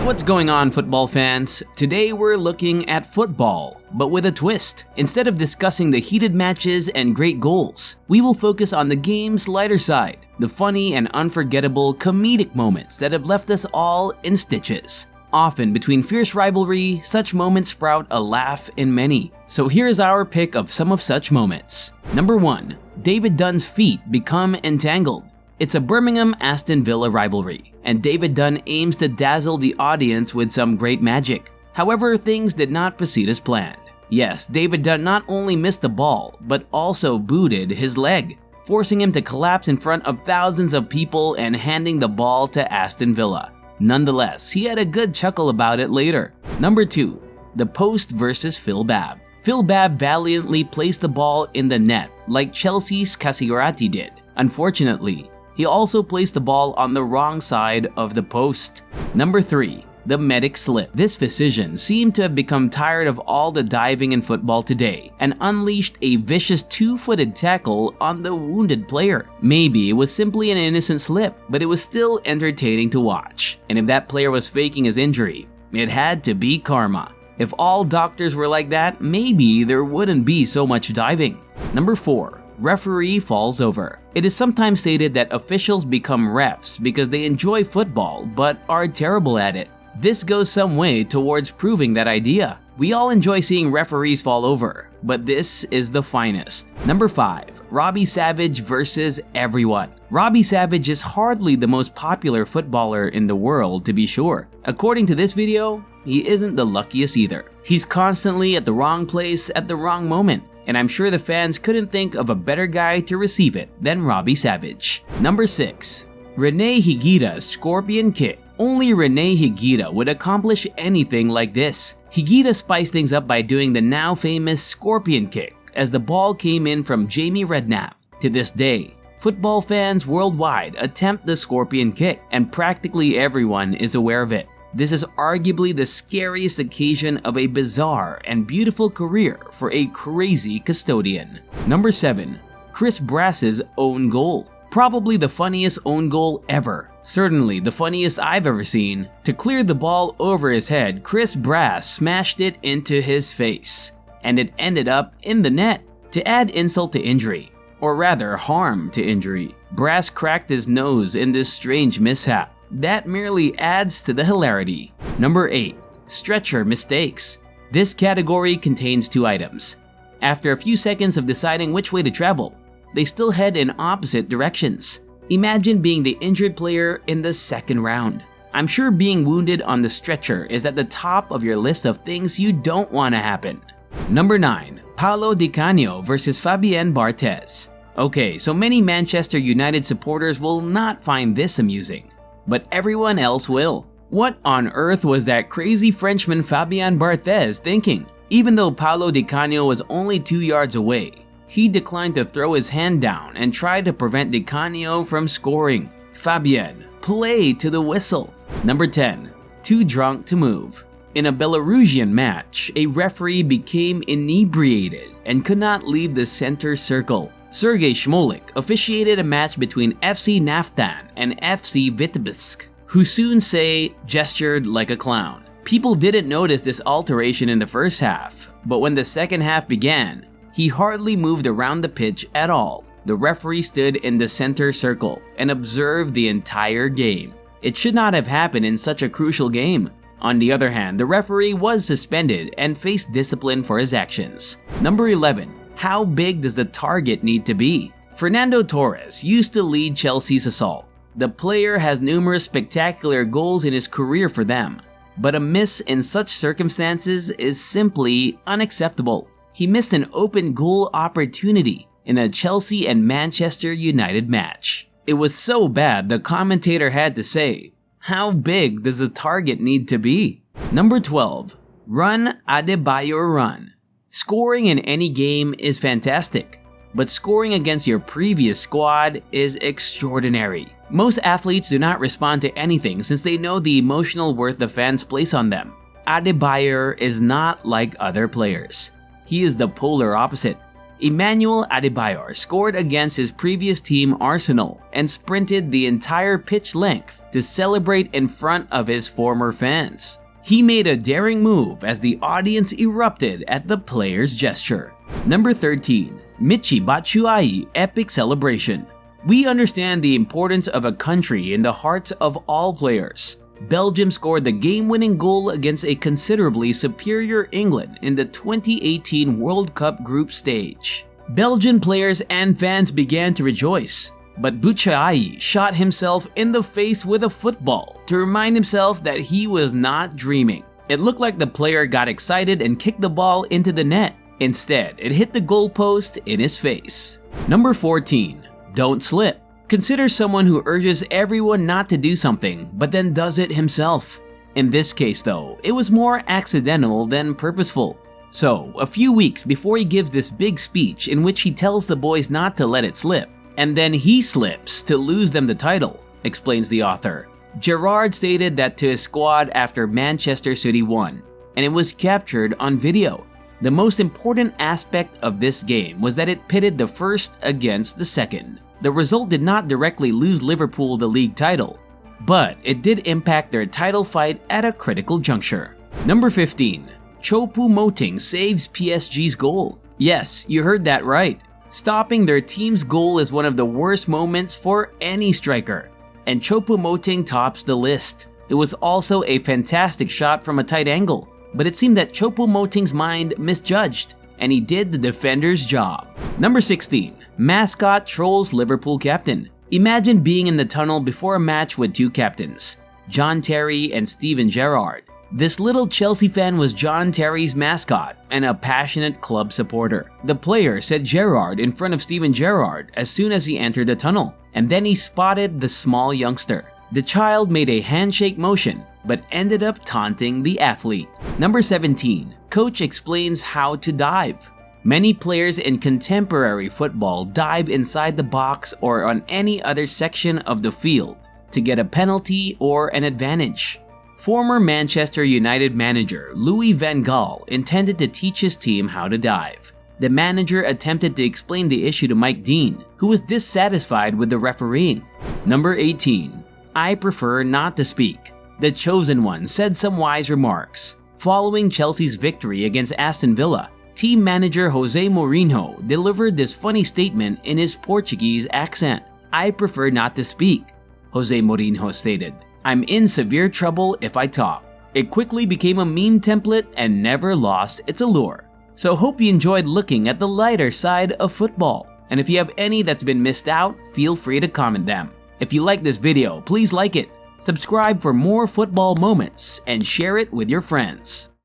What's going on, football fans? Today we're looking at football, but with a twist. Instead of discussing the heated matches and great goals, we will focus on the game's lighter side, the funny and unforgettable comedic moments that have left us all in stitches. Often between fierce rivalry, such moments sprout a laugh in many. So here's our pick of some of such moments. Number 1. David Dunn's feet become entangled. It's a Birmingham-Aston Villa rivalry, and David Dunn aims to dazzle the audience with some great magic. However, things did not proceed as planned. Yes, David Dunn not only missed the ball, but also booted his leg, forcing him to collapse in front of thousands of people and handing the ball to Aston Villa. Nonetheless, he had a good chuckle about it later. Number 2. The post versus Phil Babb. Phil Babb valiantly placed the ball in the net like Chelsea's Casirati did. Unfortunately, he also placed the ball on the wrong side of the post. Number 3. The medic slip. This physician seemed to have become tired of all the diving in football today and unleashed a vicious two-footed tackle on the wounded player. Maybe it was simply an innocent slip, but it was still entertaining to watch. And if that player was faking his injury, it had to be karma. If all doctors were like that, maybe there wouldn't be so much diving. Number 4. Referee falls over. It is sometimes stated that officials become refs because they enjoy football but are terrible at it. This goes some way towards proving that idea. We all enjoy seeing referees fall over, but this is the finest. Number 5. Robbie Savage versus everyone. Robbie Savage is hardly the most popular footballer in the world, to be sure. According to this video, he isn't the luckiest either. He's constantly at the wrong place at the wrong moment, and I'm sure the fans couldn't think of a better guy to receive it than Robbie Savage. Number 6. Renee Higuita's scorpion kick. Only Renee Higuita would accomplish anything like this. Higuita spiced things up by doing the now famous scorpion kick as the ball came in from Jamie Redknapp. To this day, football fans worldwide attempt the scorpion kick, and practically everyone is aware of it. This is arguably the scariest occasion of a bizarre and beautiful career for a crazy custodian. Number 7. Chris Brass's own goal. Probably the funniest own goal ever. Certainly the funniest I've ever seen. To clear the ball over his head, Chris Brass smashed it into his face, and it ended up in the net. To add insult to injury, or rather harm to injury, Brass cracked his nose in this strange mishap. That merely adds to the hilarity. Number 8. Stretcher mistakes. This category contains 2 items. After a few seconds of deciding which way to travel, they still head in opposite directions. Imagine being the injured player in the 2nd round. I'm sure being wounded on the stretcher is at the top of your list of things you don't want to happen. Number 9. Paolo Di Canio versus Fabien Barthez. Okay, so many Manchester United supporters will not find this amusing, but everyone else will. What on earth was that crazy Frenchman Fabien Barthez thinking? Even though Paolo Di Canio was only 2 yards away, he declined to throw his hand down and tried to prevent Di Canio from scoring. Fabien, play to the whistle. Number 10. Too drunk to move. In a Belarusian match, a referee became inebriated and could not leave the center circle. Sergei Shmolik officiated a match between FC Naftan and FC Vitebsk, who soon say gestured like a clown. People didn't notice this alteration in the first half, but when the second half began, he hardly moved around the pitch at all. The referee stood in the center circle and observed the entire game. It should not have happened in such a crucial game. On the other hand, the referee was suspended and faced discipline for his actions. Number 11. How big does the target need to be? Fernando Torres used to lead Chelsea's assault. The player has numerous spectacular goals in his career for them, but a miss in such circumstances is simply unacceptable. He missed an open goal opportunity in a Chelsea and Manchester United match. It was so bad the commentator had to say, "How big does the target need to be?" Number 12. Run Adebayor run. Scoring in any game is fantastic, but scoring against your previous squad is extraordinary. Most athletes do not respond to anything since they know the emotional worth the fans place on them. Adebayor is not like other players. He is the polar opposite. Emmanuel Adebayor scored against his previous team Arsenal and sprinted the entire pitch length to celebrate in front of his former fans. He made a daring move as the audience erupted at the player's gesture. Number 13. Michy Batshuayi epic celebration. We understand the importance of a country in the hearts of all players. Belgium scored the game-winning goal against a considerably superior England in the 2018 World Cup group stage. Belgian players and fans began to rejoice, but Batshuayi shot himself in the face with a football to remind himself that he was not dreaming. It looked like the player got excited and kicked the ball into the net. Instead, it hit the goalpost in his face. Number 14. Don't slip. Consider someone who urges everyone not to do something, but then does it himself. In this case though, it was more accidental than purposeful. So, a few weeks before he gives this big speech in which he tells the boys not to let it slip, and then he slips to lose them the title, explains the author. Gerrard stated that to his squad after Manchester City won, and it was captured on video. The most important aspect of this game was that it pitted the first against the second. The result did not directly lose Liverpool the league title, but it did impact their title fight at a critical juncture. Number 15. Chopo saves PSG's goal. Yes, you heard that right. Stopping their team's goal is one of the worst moments for any striker, and Chopo tops the list. It was also a fantastic shot from a tight angle, but it seemed that Chopo mind misjudged, and he did the defender's job. Number 16. Mascot Troll's Liverpool captain. Imagine being in the tunnel before a match with two captains, John Terry and Steven Gerrard. This little Chelsea fan was John Terry's mascot and a passionate club supporter. The player said Gerrard in front of Steven Gerrard as soon as he entered the tunnel, and then he spotted the small youngster. The child made a handshake motion, but ended up taunting the athlete. Number 17. Coach explains how to dive. Many players in contemporary football dive inside the box or on any other section of the field to get a penalty or an advantage. Former Manchester United manager Louis van Gaal intended to teach his team how to dive. The manager attempted to explain the issue to Mike Dean, who was dissatisfied with the refereeing. Number 18. I prefer not to speak. The chosen one said some wise remarks. Following Chelsea's victory against Aston Villa, team manager Jose Mourinho delivered this funny statement in his Portuguese accent. I prefer not to speak, Jose Mourinho stated. I'm in severe trouble if I talk. It quickly became a meme template and never lost its allure. So hope you enjoyed looking at the lighter side of football. And if you have any that's been missed out, feel free to comment them. If you like this video, please like it, subscribe for more football moments, and share it with your friends.